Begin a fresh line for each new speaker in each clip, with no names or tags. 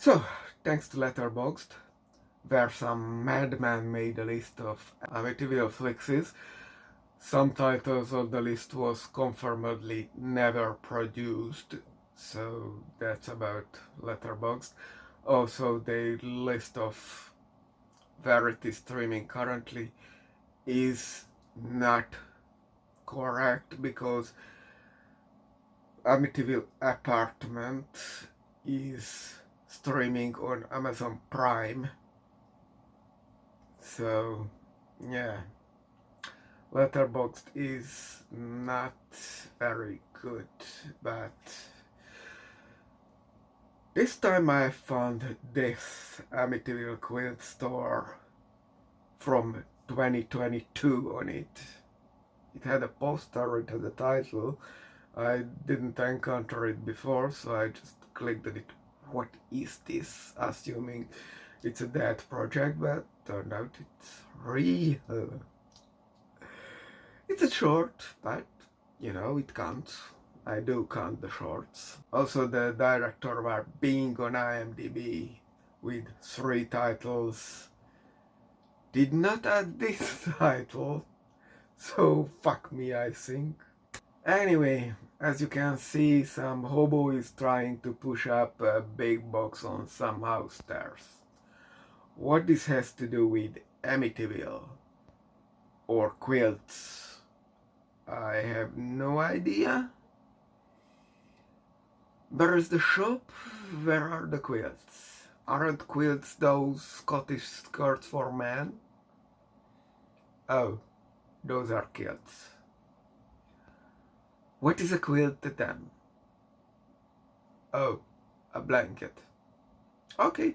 So, thanks to Letterboxed, where some madman made a list of Amityville flicks, some titles on the list was confirmedly never produced, so that's about Letterboxd. Also, the list of where it is streaming currently is not correct because Amityville Apartment is streaming on Amazon Prime. So, yeah, Letterboxd is not very good, but this time I found this Amityville Quilt Store from 2022 on it. It had a poster, it had a title. I didn't encounter it before, so I just clicked on it. What is this? Assuming it's a dead project, but turned out it's real. It's a short, but it counts. I do count the shorts. Also, the director were being on IMDb with 3 titles. Did not add this title, so fuck me, I think. Anyway, as you can see, some hobo is trying to push up a big box on some house stairs. What this has to do with Amityville or quilts, I have no idea. Where is the shop? Where are the quilts? Aren't quilts those Scottish skirts for men? Oh, those are kilts. What is a quilt then? Oh, a blanket. Okay.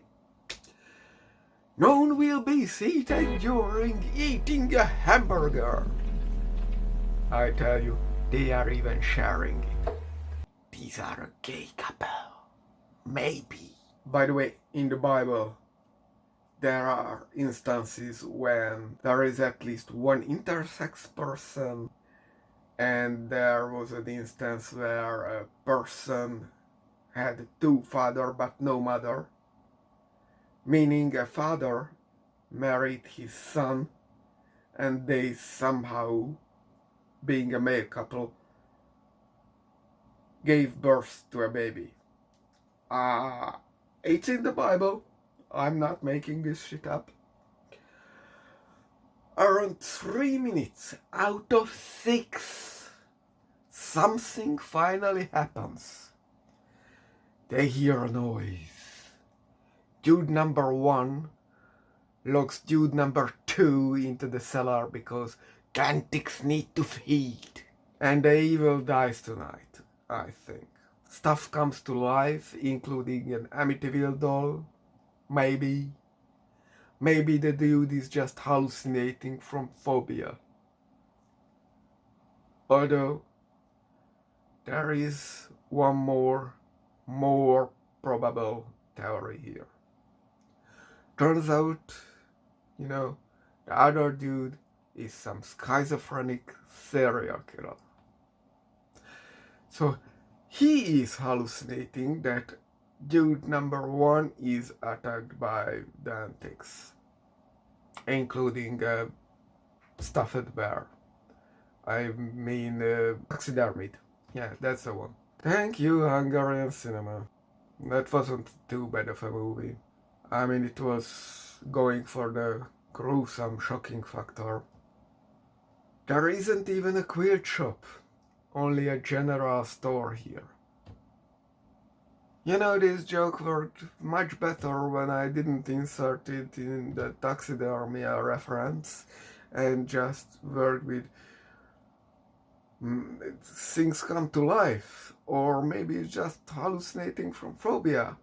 No one will be seated during eating a hamburger. I tell you, they are even sharing it. These are a gay couple. Maybe. By the way, in the Bible, there are instances when there is at least one intersex person, and there was an instance where a person had 2 fathers but no mother, meaning a father married his son and they somehow, being a male couple, gave birth to a baby. It's in the Bible. I'm not making this shit up. Around 3 minutes out of 6, something finally happens. They hear a noise. Dude number 1 locks dude number 2 into the cellar because Gantics need to feed. And the evil dies tonight, I think. Stuff comes to life, including an Amityville doll. Maybe. Maybe the dude is just hallucinating from phobia. Although, there is one more probable theory here. Turns out, the other dude is some schizophrenic serial killer. So he is hallucinating that dude number 1 is attacked by the antics, including a stuffed bear. I mean, taxidermied. Yeah, that's the one. Thank you, Hungarian cinema. That wasn't too bad of a movie. I mean, it was going for the gruesome, shocking factor. There isn't even a quilt shop, only a general store here. This joke worked much better when I didn't insert it in the taxidermia reference and just worked with things come to life, or maybe it's just hallucinating from phobia.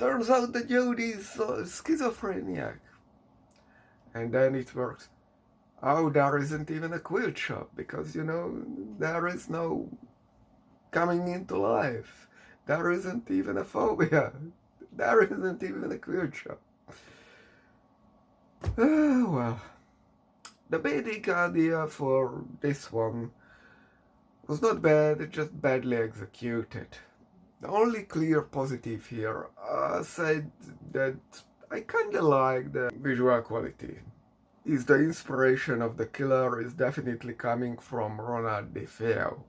Turns out the dude is schizophrenic. And then it works. Oh, there isn't even a quilt shop because, there is no coming into life. There isn't even a phobia. There isn't even a quilt shop. Well, the basic idea for this one was not bad, it just badly executed. The only clear positive here, said that I kinda like the visual quality. Is the inspiration of the killer is definitely coming from Ronald DeFeo.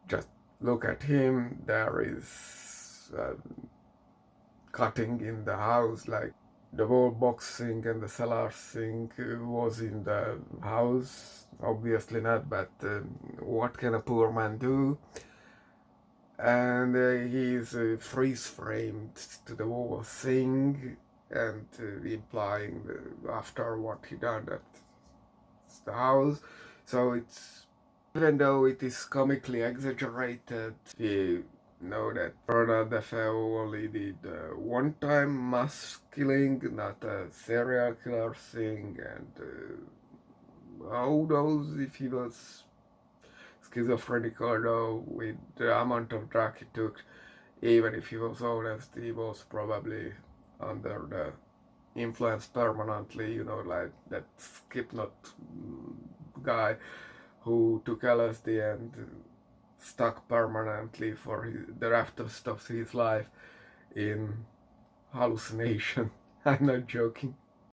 Just look at him, there is cutting in the house, like the wall box sink and the cellar sink was in the house. Obviously not, but what can a poor man do? And he's freeze framed to the wall thing, and implying after what he done at the house. So it's, even though it is comically exaggerated, we know that Ronald DeFeo only did one time mass killing, not a serial killer thing, and who knows if he was schizophrenic or no, with the amount of drug he took. Even if he was honest, he was probably under the influence permanently, you know, like that Skipnot guy who took LSD and stuck permanently for the rest of his life in hallucination. I'm not joking.